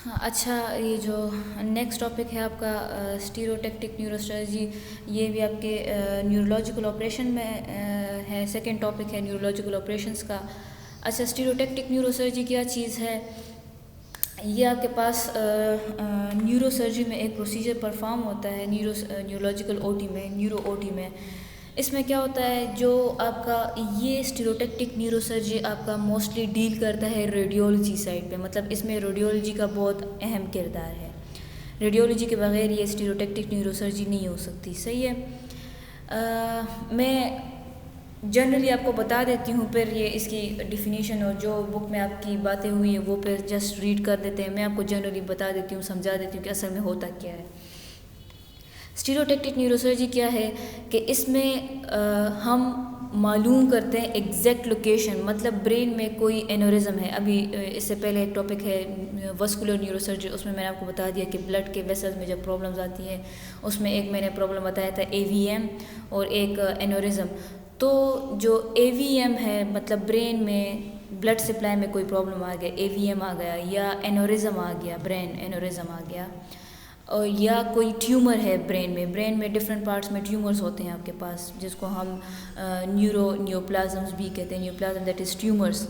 हाँ, अच्छा, ये जो नेक्स्ट टॉपिक है आपका स्टीरियोटैक्टिक न्यूरोस्ट्रेटजी, ये भी आपके न्यूरोलॉजिकल ऑपरेशन में है। सेकंड टॉपिक है न्यूरोलॉजिकल ऑपरेशंस का। अच्छा, स्टीरियोटैक्टिक न्यूरोसर्जरी क्या चीज़ है? ये आपके पास न्यूरोसर्जरी में एक प्रोसीजर परफॉर्म होता है न्यूरोलॉजिकल ओटी में, न्यूरो ओटी में। इसमें क्या होता है, जो आपका ये स्टीरियोटैक्टिक न्यूरोसर्जरी आपका मोस्टली डील करता है रेडियोलॉजी साइड पे, मतलब इसमें रेडियोलॉजी का बहुत अहम किरदार है। रेडियोलॉजी के बगैर ये स्टीरियोटैक्टिक न्यूरोसर्जरी नहीं हो सकती। सही है। मैं जनरली आपको बता देती हूँ, फिर ये इसकी डिफिनीशन और जो बुक में आपकी बातें हुई हैं वो फिर जस्ट रीड कर देते हैं। मैं आपको जनरली बता देती हूँ, समझा देती हूँ कि असल में होता क्या है। स्टीरियोटैक्टिक न्यूरोसर्जरी क्या है कि इसमें हम मालूम करते हैं एग्जैक्ट लोकेशन, मतलब ब्रेन में कोई एनोरिज्म है। अभी इससे पहले एक टॉपिक है वस्कुलर न्यूरोसर्जरी, उसमें मैंने आपको बता दिया कि ब्लड के वेसल्स में जब प्रॉब्लम्स आती है, उसमें एक मैंने प्रॉब्लम बताया था एवीएम और एक एनोरिज्म। तो जो एवीएम है, मतलब ब्रेन में ब्लड सप्लाई में कोई प्रॉब्लम आ गया, एवीएम आ गया या एनोरिज्म आ गया, ब्रेन एनोरिज्म आ गया, और या कोई ट्यूमर है ब्रेन में डिफरेंट पार्ट्स में ट्यूमर्स होते हैं आपके पास, जिसको हम न्यूरोप्लाज्म्स भी कहते हैं। Neuroplasm that is tumours.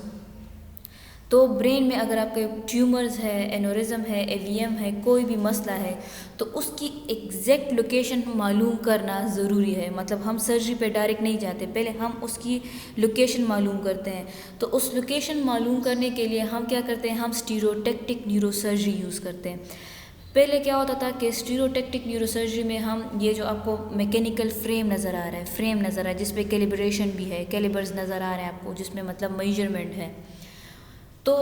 तो ब्रेन में अगर आपके ट्यूमर्स है, एनोरिज्म है, एवीएम है, कोई भी मसला है, तो उसकी एग्जैक्ट लोकेशन मालूम करना ज़रूरी है। मतलब हम सर्जरी पे डायरेक्ट नहीं जाते, पहले हम उसकी लोकेशन मालूम करते हैं। तो उस लोकेशन मालूम करने के लिए हम क्या करते हैं, हम स्टीरियोटैक्टिक न्यूरोसर्जरी यूज़ करते हैं। पहले क्या होता था कि स्टीरियोटैक्टिक न्यूरोसर्जरी में हम ये जो आपको मैकेनिकल फ्रेम नज़र आ रहा है, जिस पे कैलिब्रेशन भी है, कैलिबर्स नज़र आ रहे हैं आपको, जिसमें मतलब मेजरमेंट है। तो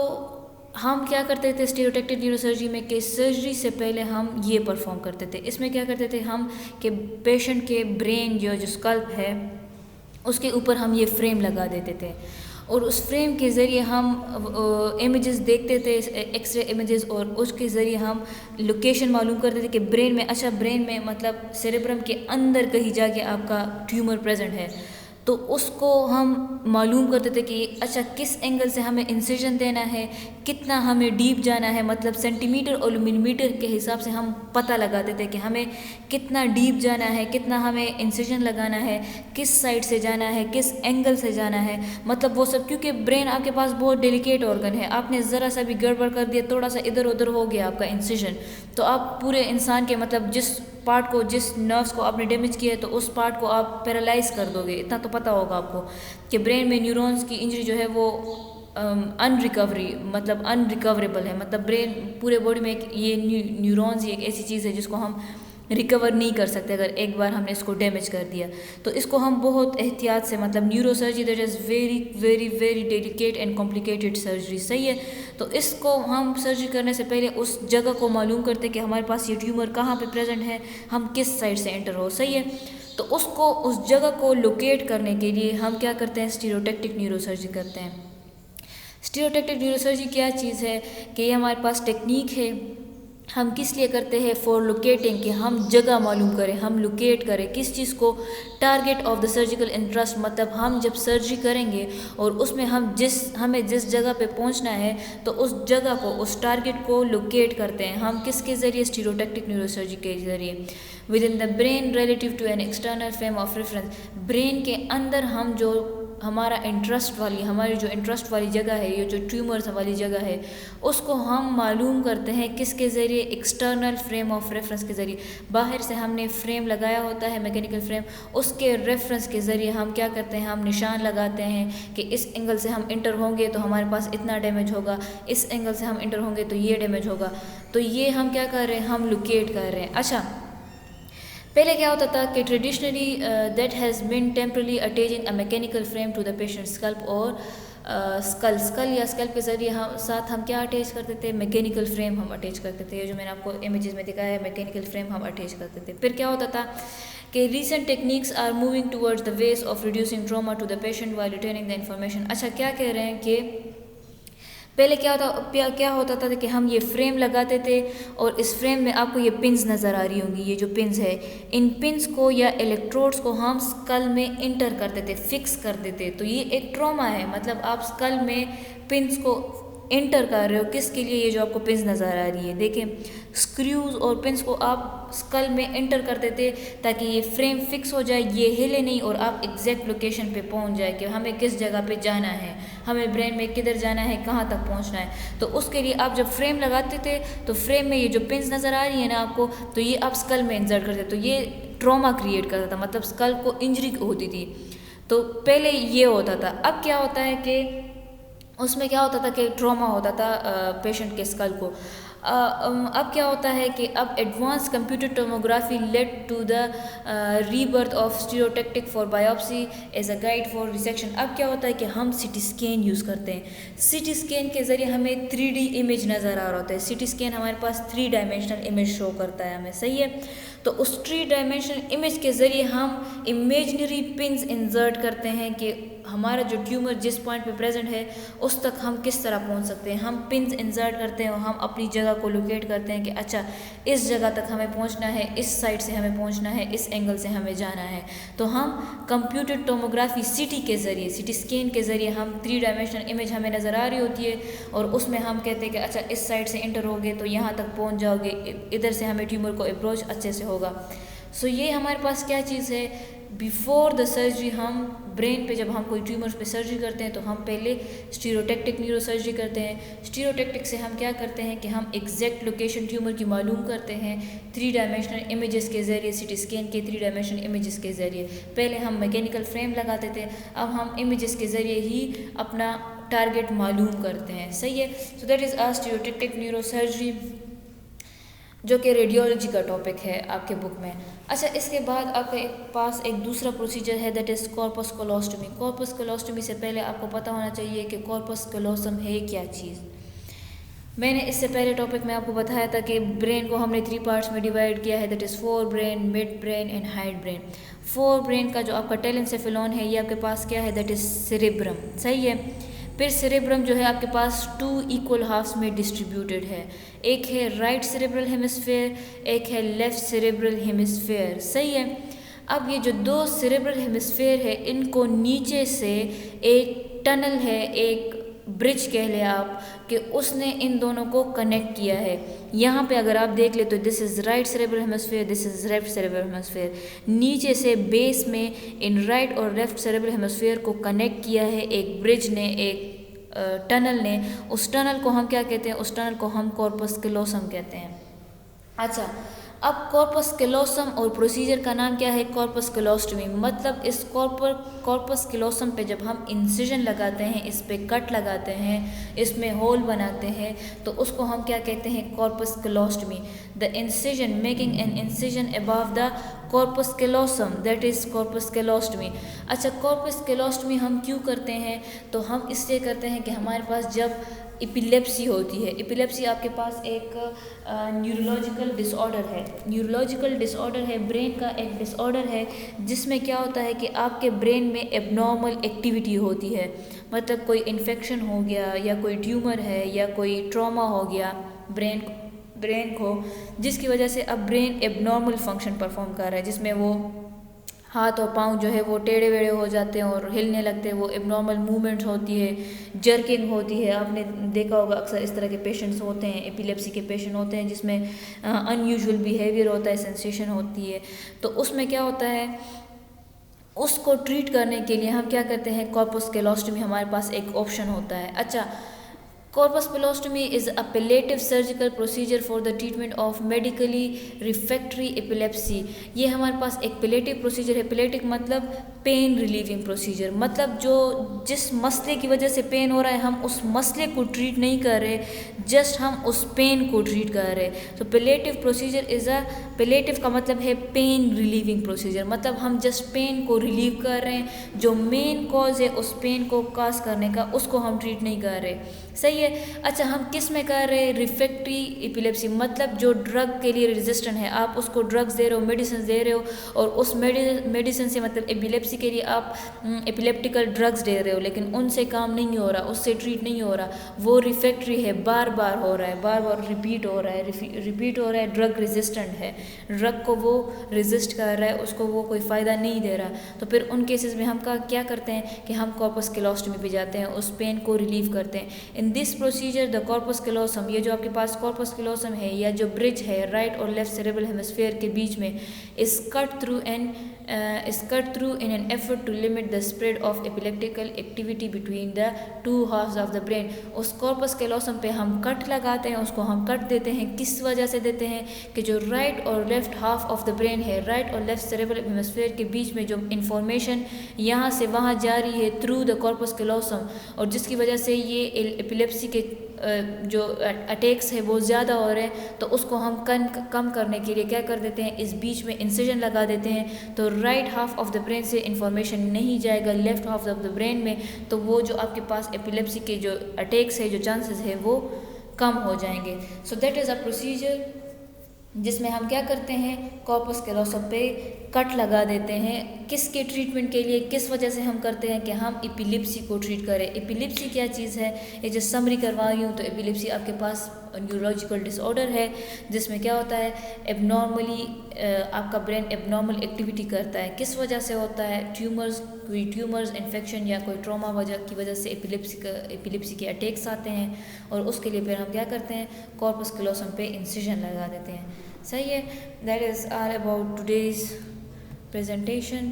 हम क्या करते थे स्टीरियोटैक्टिक न्यूरोसर्जरी में कि सर्जरी से पहले हम ये परफॉर्म करते थे। इसमें क्या करते थे हम कि पेशेंट के ब्रेन जो स्कल्प है उसके ऊपर हम ये फ्रेम लगा देते थे, और उस फ्रेम के ज़रिए हम इमेजेस देखते थे, एक्सरे इमेजेस, और उसके ज़रिए हम लोकेशन मालूम करते थे कि ब्रेन में, अच्छा ब्रेन में मतलब सेरेब्रम के अंदर कहीं जाके आपका ट्यूमर प्रेजेंट है, तो उसको हम मालूम करते थे कि अच्छा किस एंगल से हमें इंसिजन देना है, कितना हमें डीप जाना है, मतलब सेंटीमीटर और मिलीमीटर के हिसाब से हम पता लगाते थे कि हमें कितना डीप जाना है, कितना हमें इंसिजन लगाना है, किस साइड से जाना है, किस एंगल से जाना है, मतलब वो सब। क्योंकि ब्रेन आपके पास बहुत डेलिकेट ऑर्गन है, आपने ज़रा सा भी गड़बड़ कर दिया, थोड़ा सा इधर उधर हो गया आपका इंसिजन, तो आप पूरे इंसान के मतलब जिस पार्ट को, जिस नर्व्स को आपने डैमेज किया है, तो उस पार्ट को आप पैरालाइज कर दोगे। इतना तो पता होगा आपको कि ब्रेन में न्यूरॉन्स की इंजरी जो है वो अनरिकवरेबल है। मतलब ब्रेन पूरे बॉडी में ये न्यूरॉन्स, ये एक ऐसी चीज़ है जिसको हम रिकवर नहीं कर सकते अगर एक बार हमने इसको डैमेज कर दिया। तो इसको हम बहुत एहतियात से, मतलब neurosurgery that is very very very delicate and complicated surgery. सही है। तो इसको हम सर्जरी करने से पहले उस जगह को मालूम करते कि हमारे पास ये ट्यूमर कहाँ पे प्रेजेंट है, हम किस साइड से एंटर हो। सही है। तो उसको, उस जगह को लोकेट करने के लिए हम क्या करते हैं, स्टीरियोटैक्टिक न्यूरोसर्जरी करते हैं। स्टीरियोटैक्टिक न्यूरोसर्जरी क्या चीज़ है कि ये हमारे पास टेक्निक है। हम किस लिए करते हैं, फॉर लोकेटिंग, कि हम जगह मालूम करें, हम लोकेट करें किस चीज़ को, target of the surgical interest. मतलब हम जब सर्जरी करेंगे और उसमें हमें जिस जगह पे पहुंचना है, तो उस जगह को, उस टारगेट को लोकेट करते हैं हम किसके ज़रिए, स्टीरियोटैक्टिक न्यूरोसर्जरी के ज़रिए। Within the brain relative to an external frame of reference, brain के अंदर हम जो हमारी जो इंटरेस्ट वाली जगह है, ये जो ट्यूमर्स वाली जगह है, उसको हम मालूम करते हैं किसके ज़रिए, एक्सटर्नल फ्रेम ऑफ रेफरेंस के ज़रिए। बाहर से हमने फ्रेम लगाया होता है, मैकेनिकल फ्रेम, उसके रेफरेंस के ज़रिए हम क्या करते हैं, हम निशान लगाते हैं कि इस एंगल से हम इंटर होंगे तो हमारे पास इतना डैमेज होगा, इस एंगल से हम इंटर होंगे तो ये डैमेज होगा। तो ये हम क्या कर रहे हैं, हम लोकेट कर रहे हैं। अच्छा, पहले क्या होता था कि traditionally that has been temporarily attaching a mechanical frame to the patient scalp, और स्कल या स्कल्प के ज़रिए हम क्या अटैच करते थे, मैकेनिकल फ्रेम हम अटैच करते थे। ये जो मैंने आपको इमेजेस में दिखाया है, मैकेनिकल फ्रेम हम अटैच करते थे। फिर क्या होता था कि recent techniques are moving towards the ways of reducing trauma to the patient while retaining the information. अच्छा, क्या कह रहे हैं कि पहले क्या होता था कि हम ये फ्रेम लगाते थे, और इस फ्रेम में आपको ये पिंस नज़र आ रही होंगी, ये जो पिंस है, इन पिंस को या इलेक्ट्रोड्स को हम स्कल में इंटर करते थे, फिक्स कर देते। तो ये एक ट्रॉमा है, मतलब आप स्कल में पिंस को एंटर कर रहे हो। किसके लिए? ये जो आपको पिंस नज़र आ रही है, देखें स्क्रूज और पिंस को आप स्कल में एंटर कर देते ताकि ये फ्रेम फिक्स हो जाए, ये हिले नहीं और आप एग्जैक्ट लोकेशन पे पहुंच जाए कि हमें किस जगह पे जाना है, हमें ब्रेन में किधर जाना है, कहाँ तक पहुंचना है। तो उसके लिए आप जब फ्रेम लगाते थे तो फ्रेम में ये जो पिंस नज़र आ रही है ना आपको, तो ये आप स्कल में इंसर्ट करते, तो ये ट्रॉमा क्रिएट करता था, मतलब स्कल को इंजरी होती थी। तो पहले ये होता था। अब क्या होता है कि उसमें क्या होता था कि ट्रॉमा होता था पेशेंट के स्कल को। अब क्या होता है कि अब advance computer tomography led to the rebirth of stereotactic for biopsy as a guide for resection. अब क्या होता है कि हम सीटी स्कैन यूज़ करते हैं। सीटी स्कैन के ज़रिए हमें 3D इमेज नज़र आ रहा होता है। सीटी स्कैन हमारे पास 3 डायमेंशनल इमेज शो करता है हमें, सही है। तो उस 3 डायमेंशनल इमेज के ज़रिए हम इमेजनरी पिंस इंसर्ट करते हैं कि हमारा जो ट्यूमर जिस पॉइंट पे प्रेजेंट है उस तक हम किस तरह पहुंच सकते हैं। हम पिंस इंसर्ट करते हैं और हम अपनी जगह को लोकेट करते हैं कि अच्छा इस जगह तक हमें पहुंचना है, इस साइड से हमें पहुंचना है, इस एंगल से हमें जाना है। तो हम कंप्यूटर टोमोग्राफी सीटी के ज़रिए, सीटी स्कैन के ज़रिए हम 3 डायमेंशनल इमेज हमें नज़र आ रही होती है और उसमें हम कहते हैं कि अच्छा इस साइड से एंटर होगे तो यहाँ तक पहुँच जाओगे, इधर से हमें ट्यूमर को अप्रोच अच्छे से होगा। सो ये हमारे पास क्या चीज़ है, बिफोर द सर्जरी हम ब्रेन पे जब हम कोई ट्यूमर्स पे सर्जरी करते हैं तो हम पहले स्टीरियोटैक्टिक न्यूरो सर्जरी करते हैं। स्टीरियोटैक्टिक से हम क्या करते हैं कि हम एग्जैक्ट लोकेशन ट्यूमर की मालूम करते हैं 3 डायमेंशनल इमेजेस के ज़रिए, सीटी स्कैन के 3 डायमेंशनल इमेजेस के ज़रिए। पहले हम मैकेनिकल फ्रेम लगाते थे, अब हम इमेजेस के ज़रिए ही अपना टारगेट मालूम करते हैं, सही है। So that is a stereotactic neuro surgery, जो कि रेडियोलॉजी का टॉपिक है आपके बुक में। अच्छा, इसके बाद आपके पास एक दूसरा प्रोसीजर है, that is corpus colostomy. Corpus colostomy से पहले आपको पता होना चाहिए कि कॉर्पस कोलोसम है क्या चीज़। मैंने इससे पहले टॉपिक में आपको बताया था कि ब्रेन को हमने 3 पार्ट्स में डिवाइड किया है, that is fore brain, mid brain and hide brain. Fore brain का जो आपका टेलेंसेफेलॉन है ये आपके पास क्या है, दैट इज़ सेरेब्रम, सही है। फिर सेरेब्रम जो है आपके पास 2 इक्वल हाफ्स में डिस्ट्रीब्यूटेड है, एक है राइट सेरेब्रल हेमिस्फेयर, एक है लेफ्ट सेरेब्रल हेमिस्फेयर, सही है। अब ये जो 2 सेरेब्रल हेमिस्फेयर है इनको नीचे से एक टनल है, एक ब्रिज कह ले आप, कि उसने इन दोनों को कनेक्ट किया है। यहाँ पे अगर आप देख ले तो this is right cerebral hemisphere, this is left cerebral hemisphere. नीचे से बेस में इन राइट और लेफ्ट सेरेब्रल हेमिस्फेयर को कनेक्ट किया है एक ब्रिज ने, एक टनल ने। उस टनल को हम क्या कहते हैं, उस टनल को हम कॉर्पस कैलोसम कहते हैं। अच्छा, अब कॉर्पस कैलोसम और प्रोसीजर का नाम क्या है, कॉर्पस कैलोस्टमी। मतलब इस कॉर्पस कैलोसम पे जब हम इंसिजन लगाते हैं, इस पे कट लगाते हैं, इसमें होल बनाते हैं, तो उसको हम क्या कहते हैं, corpus callostomy. The incision, making an incision above the corpus callosum, that is corpus callostomy. अच्छा, कॉर्पस कैलोस्टमी हम क्यों करते हैं, तो हम इसलिए करते हैं कि हमारे पास जब एपिलेप्सी होती है, एपिलेप्सी आपके पास एक न्यूरोलॉजिकल डिसऑर्डर है, न्यूरोलॉजिकल डिसऑर्डर है, ब्रेन का एक डिसऑर्डर है जिसमें क्या होता है कि आपके ब्रेन में एबनॉर्मल एक्टिविटी होती है। मतलब कोई इन्फेक्शन हो गया या कोई ट्यूमर है या कोई ट्रॉमा हो गया ब्रेन को, जिसकी वजह से अब ब्रेन एबनॉर्मल फंक्शन परफॉर्म कर रहा है, जिसमें वो हाथ और पाँव जो है वो टेढ़े वेढ़े हो जाते हैं और हिलने लगते हैं, वो एबनॉर्मल मूवमेंट्स होती है, जर्किंग होती है। आपने देखा होगा अक्सर इस तरह के पेशेंट्स होते हैं, एपिलेप्सी के पेशेंट होते हैं जिसमें अनयूजुअल बिहेवियर होता है, सेंसेशन होती है। तो उसमें क्या होता है, उसको ट्रीट करने के लिए हम क्या करते हैं, कॉर्पस कैलोस्टमी हमारे पास एक ऑप्शन होता है। अच्छा, corpus callosotomy is a palliative surgical procedure for the treatment of medically refractory epilepsy. ये हमारे पास एक पैलेटिव प्रोसीजर है। पैलेटिव मतलब पेन रिलीविंग प्रोसीजर, मतलब जो जिस मसले की वजह से पेन हो रहा है हम उस मसले को ट्रीट नहीं कर रहे, जस्ट हम उस पेन को ट्रीट कर रहे। तो palliative procedure is a, palliative का मतलब है पेन रिलीविंग प्रोसीजर, मतलब हम जस्ट पेन को रिलीव कर रहे हैं, जो मेन कॉज है उस पेन को काज करने का उसको हम ट्रीट नहीं कर रहे, सही है। अच्छा, हम किस में कर रहे हैं, रिफ्रैक्टरी एपिलेप्सी, मतलब जो ड्रग के लिए रेजिस्टेंट है, आप उसको ड्रग्स दे रहे हो, मेडिसिन दे रहे हो, और उस मेडिसिन से मतलब एपिलेप्सी बेसिकली आप एपिलेप्टिकल ड्रग्स दे रहे हो, लेकिन उनसे काम नहीं हो रहा, उससे ट्रीट नहीं हो रहा, वो रिफैक्ट्री है, बार बार हो रहा है, बार बार रिपीट हो रहा है, ड्रग रेजिस्टेंट है, ड्रग को वो रेजिस्ट कर रहा है, उसको वो कोई फ़ायदा नहीं दे रहा, तो फिर उन केसेस में हम क्या करते हैं कि हम कॉर्पस कैलोस्टमी पे जाते हैं, उस पेन को रिलीव करते हैं। In this procedure the corpus callosum, ये जो आपके पास कॉर्पस कैलोसम है या जो ब्रिज है राइट और लेफ्ट सेरेब्रल हेमिस्फीयर के बीच में, is cut through in an effort to limit the spread of epileptical activity between the two halves of the brain। उस कॉर्पस कैलोसम पे हम कट लगाते हैं, उसको हम कट देते हैं, किस वजह से देते हैं कि जो राइट और left half of the brain है, राइट और लेफ्ट सेरेब्रल हेमिस्फीयर के बीच में जो इंफॉर्मेशन यहाँ से वहाँ जा रही है थ्रू द कॉर्पस कैलोसम, और जिसकी वजह से ये एपिलेप्सी के जो अटैक्स है वो ज़्यादा हो रहे हैं, तो उसको हम कम करने के लिए क्या कर देते हैं, इस बीच में इंसिजन लगा देते हैं, तो right half of the brain से इंफॉर्मेशन नहीं जाएगा left half of the brain में, तो वो जो आपके पास एपिलेप्सी के जो अटैक्स है, जो चांसेस है वो कम हो जाएंगे। सो दैट इज़ अ प्रोसीजर जिसमें हम क्या करते हैं, कॉर्पस कैलोसम पे कट लगा देते हैं। किसके ट्रीटमेंट के लिए, किस वजह से हम करते हैं कि हम एपिलेप्सी को ट्रीट करें। एपिलेप्सी क्या चीज़ है, ये जो समरी करवा रही हूँ, तो एपिलेप्सी आपके पास न्यूरोलॉजिकल डिसऑर्डर है जिसमें क्या होता है, एबनॉर्मली आपका ब्रेन एबनॉर्मल एक्टिविटी करता है। किस वजह से होता है, ट्यूमर्स इन्फेक्शन या कोई ट्रॉमा की वजह से एपिलेप्सी के अटैक्स आते हैं, और उसके लिए फिर हम क्या करते हैं, कॉर्पस कैलोसम पे इंसिजन लगा देते हैं। सही है, that is all about today's presentation.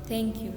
Thank you.